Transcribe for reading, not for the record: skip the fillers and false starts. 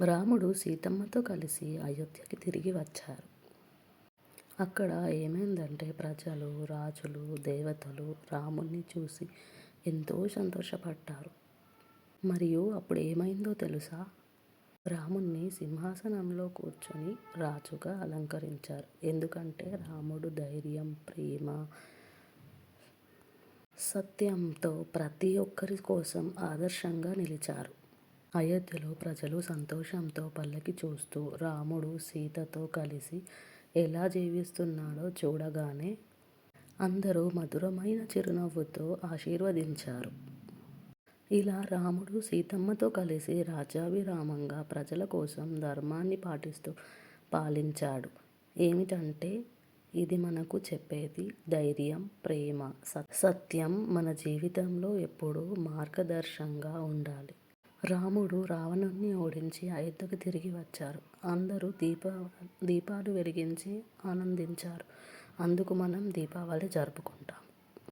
రాముడు సీతమ్మతో కలిసి అయోధ్యకి తిరిగి వచ్చారు. అక్కడ ఏమైందంటే ప్రజలు, రాజులు, దేవతలు రాముణ్ణి చూసి ఎంతో సంతోషపడ్డారు. మరియు అప్పుడు ఏమైందో తెలుసా? రాముణ్ణి సింహాసనంలో కూర్చొని రాజుగా అలంకరించారు. ఎందుకంటే రాముడు ధైర్యం, ప్రేమ, సత్యంతో ప్రతి ఒక్కరి కోసం ఆదర్శంగా నిలిచారు. అయోధ్యలో ప్రజలు సంతోషంతో పల్లకి చూస్తూ రాముడు సీతతో కలిసి ఎలా జీవిస్తున్నాడో చూడగానే అందరూ మధురమైన చిరునవ్వుతో ఆశీర్వదించారు. ఇలా రాముడు సీతమ్మతో కలిసి రాజ్యాభిరామంగా ప్రజల కోసం ధర్మాన్ని పాటిస్తూ పాలించాడు. ఏమిటంటే ఇది మనకు చెప్పేది ధైర్యం, ప్రేమ, సత్యం మన జీవితంలో ఎప్పుడూ మార్గదర్శంగా ఉండాలి. రాముడు రావణుణ్ణి ఓడించి అయోధ్యకు తిరిగి వచ్చారు. అందరూ దీపాలు వెలిగించి ఆనందించారు. అందుకు మనం దీపావళి జరుపుకుంటాం.